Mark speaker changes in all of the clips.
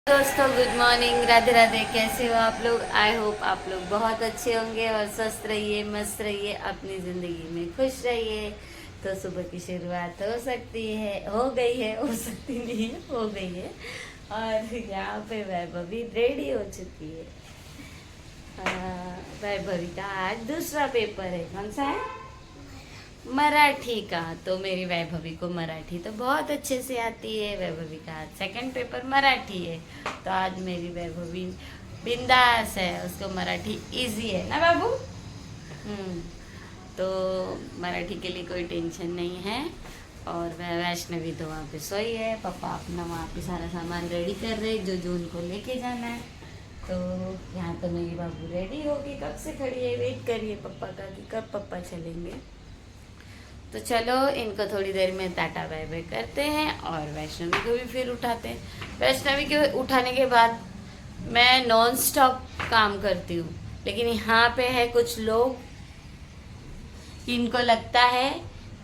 Speaker 1: दोस्तों good morning, Radhe Radhe. कैसे हो आप लोग? आई होप आप लोग बहुत अच्छे होंगे और स्वस्थ रहिए, मस्त रहिए, अपनी ज़िंदगी में खुश रहिए। तो सुबह की शुरुआत हो सकती है, हो गई है, हो सकती नहीं है, हो गई है। और यहाँ पे वैभवी रेडी हो चुकी है। वैभवी का आज दूसरा पेपर है। कौन सा है? मराठी का। तो मेरी वैभवी को मराठी तो बहुत अच्छे से आती है। वैभवी का आज सेकंड पेपर मराठी है। तो आज मेरी वैभवी बिंदास है, उसको मराठी इजी है ना बाबू। तो मराठी के लिए कोई टेंशन नहीं है। और वह वैष्णवी तो वहाँ पे सोई है। पापा अपना वहाँ पे सारा सामान रेडी कर रहे, जो उनको लेके जाना है। तो यहाँ तो मेरी बाबू रेडी होगी, कब से खड़ी है, वेट करिए पप्पा का कि कब पप्पा चलेंगे। तो चलो इनको थोड़ी देर में टाटा बाय बाय करते हैं और वैष्णवी को भी फिर उठाते हैं। वैष्णवी के उठाने के बाद मैं नॉन स्टॉप काम करती हूँ, लेकिन यहाँ पे है कुछ लोग कि इनको लगता है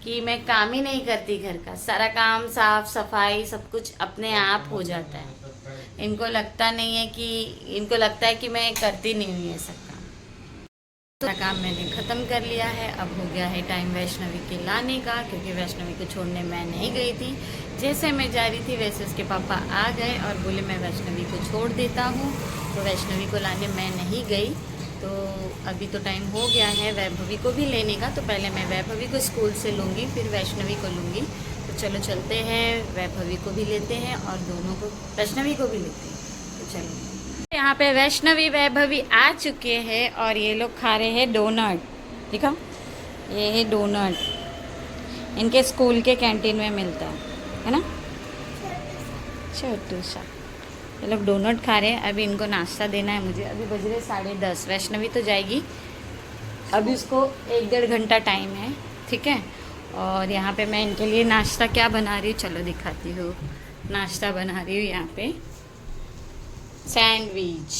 Speaker 1: कि मैं काम ही नहीं करती, घर का सारा काम साफ सफाई सब कुछ अपने आप हो जाता है। इनको लगता नहीं है कि, इनको लगता है कि मैं करती नहीं हूँ ये सब काम। तो काम मैंने ख़त्म कर लिया है। अब हो गया है टाइम वैष्णवी के लाने का, क्योंकि वैष्णवी को छोड़ने मैं नहीं गई थी। जैसे मैं जा रही थी वैसे उसके पापा आ गए और बोले मैं वैष्णवी को छोड़ देता हूँ। तो वैष्णवी को लाने मैं नहीं गई। तो अभी तो टाइम हो गया है वैभवी को भी लेने का। तो पहले मैं वैभवी को स्कूल से लूँगी, फिर वैष्णवी को लूँगी। तो चलो चलते हैं, वैभवी को भी लेते हैं और दोनों को, वैष्णवी को भी लेते हैं। तो चलो, यहाँ पे वैष्णवी वैभवी आ चुके हैं और ये लोग खा रहे हैं डोनट। देखो ये है डोनट, इनके स्कूल के कैंटीन में मिलता है ना, छोटू सा। ये लोग डोनट खा रहे हैं। अभी इनको नाश्ता देना है मुझे। अभी बज रहे 10:30। वैष्णवी तो जाएगी, अभी उसको 1-1.5 घंटा टाइम है, ठीक है। और यहाँ पे मैं इनके लिए नाश्ता क्या बना रही हूँ चलो दिखाती हूँ। नाश्ता बना रही हूँ यहाँ पे सैंडविच।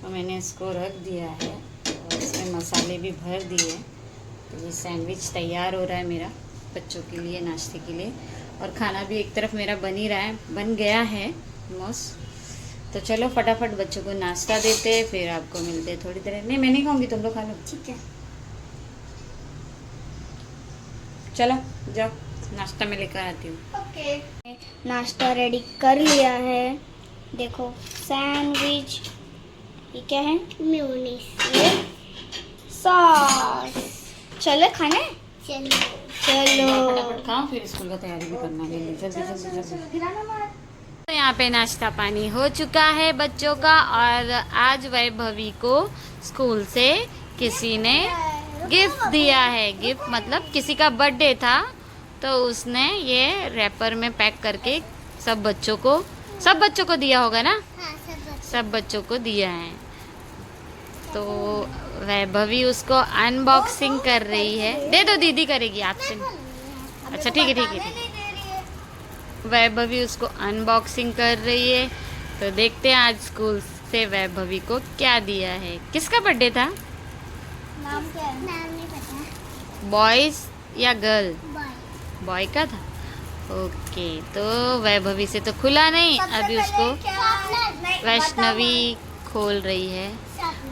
Speaker 1: तो मैंने इसको रख दिया है और इसमें मसाले भी भर दिए। तो ये सैंडविच तैयार हो रहा है मेरा बच्चों के लिए, नाश्ते के लिए। और खाना भी एक तरफ मेरा बन ही रहा है, बन गया है मस्त। तो चलो फटाफट बच्चों को नाश्ता देते हैं, फिर आपको मिलते हैं थोड़ी देर। नहीं मैं नहीं खाऊंगी, तुम लोग खा लो। ठीक है चलो जाओ, नाश्ता में लेकर आती हूँ।
Speaker 2: ओके, नाश्ता रेडी कर लिया है। देखो सैंडविच, ये क्या है? मेयोनीज, ये सॉस। चलो खाने, चलो
Speaker 1: फटाफट खाओ, फिर स्कूल का तैयारी भी करना है। जल्दी जल्दी। तो यहाँ पे नाश्ता पानी हो चुका है बच्चों का। और आज वैभवी को स्कूल से किसी ने गिफ्ट दिया है। गिफ्ट मतलब किसी का बर्थडे था, तो उसने ये रैपर में पैक करके सब बच्चों को दिया होगा ना। सब बच्चों को दिया है। तो वैभवी उसको अनबॉक्सिंग कर रही है। दे दो, दीदी करेगी आपसे। अच्छा ठीक है ठीक है ठीक है। वैभवी उसको अनबॉक्सिंग कर रही है। तो देखते हैं आज स्कूल से वैभवी को क्या दिया है। किसका बर्थडे था?
Speaker 2: नाम क्या है? नाम नहीं पता।
Speaker 1: बॉयज या गर्ल? बॉय का था। ओके, तो वैभवी से तो खुला नहीं, अभी उसको वैष्णवी खोल रही है।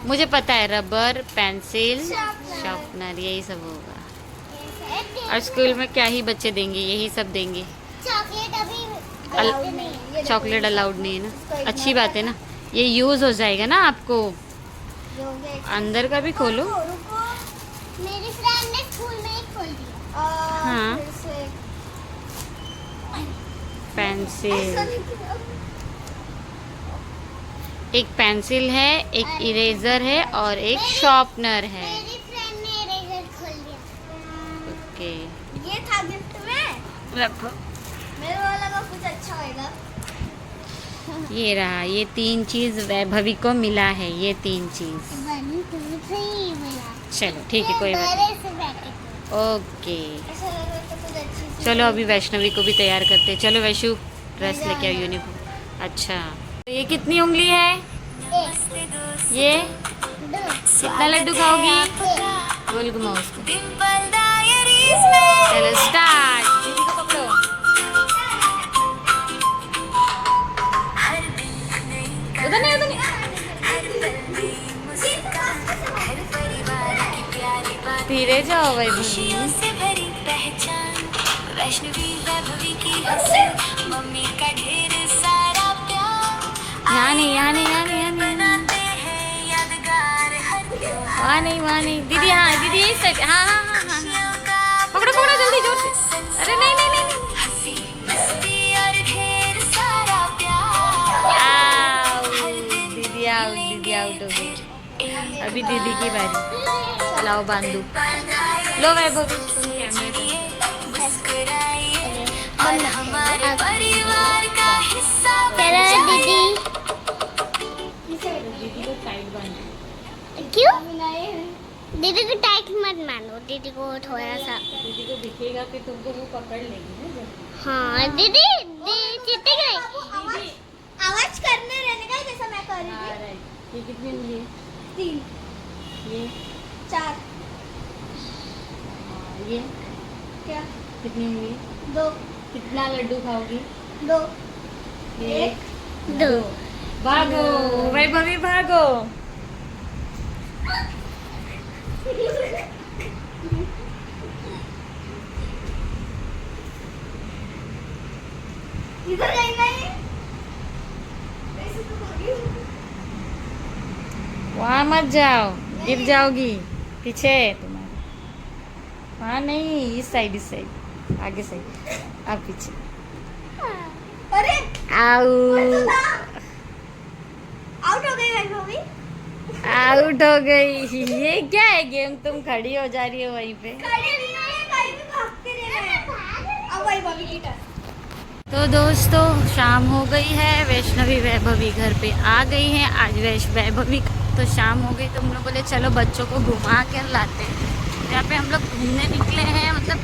Speaker 1: मुझे पता है, रबर, पेंसिल, शार्पनर, यही सब होगा। और स्कूल में क्या ही बच्चे देंगे, यही सब देंगे। चॉकलेट अलाउड नहीं है ना। अच्छी बात है ना, ये यूज हो जाएगा ना आपको। अंदर का भी खोलो।
Speaker 2: मेरी फ्रेंड ने स्कूल में ही खोल दिया।
Speaker 1: हाँ, पेंसिल, एक पेंसिल है, एक इरेजर है और एक शार्पनर है।
Speaker 2: मेरी फ्रेंड ने इरेजर खोल दिया।
Speaker 1: ओके,
Speaker 2: ये था गिफ्ट में।
Speaker 1: रखो।
Speaker 2: मेरे वाला का कुछ अच्छा होएगा।
Speaker 1: ये रहा, ये 3 चीज वैभवी को मिला है। ये 3 चीज।
Speaker 2: 1 2 3 मिला।
Speaker 1: चलो ठीक है, कोई बात नहीं। ओके चलो, अभी वैष्णवी को भी तैयार करते हैं। चलो वैशु, ड्रेस लेके आओ, यूनिफॉर्म। अच्छा, तो ये कितनी उंगली है? ये कितना लड्डू खाओगी? गोल घुमाओ उसको। चलो स्टार्ट। दीदी को पकड़ो। धीरे जाओ वैभवी।
Speaker 3: खुशियों से भरी पहचान वैष्णवी वैभवी की हंसी मम्मी का ढेर सारा प्यार
Speaker 1: यहाँ नहीं, यहाँ नहीं, यहाँ नहीं, यहाँ नहीं।
Speaker 3: बनाते हैं यादगार हर त्योहार
Speaker 1: वहाँ नहीं, वहाँ नहीं दीदी, हाँ दीदी इस साइड, हाँ हाँ हाँ हाँ हाँ। पकड़ो पकड़ो जल्दी जोर से। अरे नहीं नहीं नहीं, नहीं।
Speaker 3: हंसी मस्ती और ढेर सारा प्यार
Speaker 1: दीदी आउट हो गई। अभी दीदी की बारी। लाओ बांधू। लो वैभवी तुम कैमरे पे।
Speaker 3: मुस्कुराइए और हमारे परिवार का हिस्सा
Speaker 2: चलो दीदी।
Speaker 1: दीदी को टाइट बांधो।
Speaker 2: क्यों? दीदी को टाइट मत मानो, दीदी को थोड़ा सा।
Speaker 1: दीदी को दिखेगा फिर तुमको वो पकड़ लेगी ना जल्दी।
Speaker 2: हाँ दीदी, दीदी जीते गए। आवाज करने रहने का जैसा मैं कर रही
Speaker 1: हाँ, राइट। ये कितने लिए?
Speaker 2: थी। 3
Speaker 1: ये
Speaker 2: 4
Speaker 1: ये
Speaker 2: क्या?
Speaker 1: कितने लिए?
Speaker 2: 2
Speaker 1: कितना लड्डू खाओगी?
Speaker 2: 2
Speaker 1: एक
Speaker 2: 2
Speaker 1: भागो वैभवी भागो।
Speaker 2: इधर जाएगा ये। ऐसे तो होगी।
Speaker 1: वहाँ मत जाओ, गिर जाओगी। पीछे तुम्हारे। वहाँ नहीं, इस साइड आगे साइड। आप पीछे।
Speaker 2: अरे
Speaker 1: आउट
Speaker 2: आउट हो गई वैभवी।
Speaker 1: आउट हो गई। ये क्या है गेम? तुम खड़ी हो जा रही हो वहीं पे।
Speaker 2: खड़े नहीं है, कहीं भी भागते रहना है। अब वैभवी की टर्न।
Speaker 1: तो दोस्तों शाम हो गई है, वैष्णवी वैभवी घर पे आ गई हैं। आज वैभवी तो शाम हो गई तो हम लोग बोले चलो बच्चों को घुमा कर लाते हैं। यहाँ पे हम लोग घूमने निकले हैं, मतलब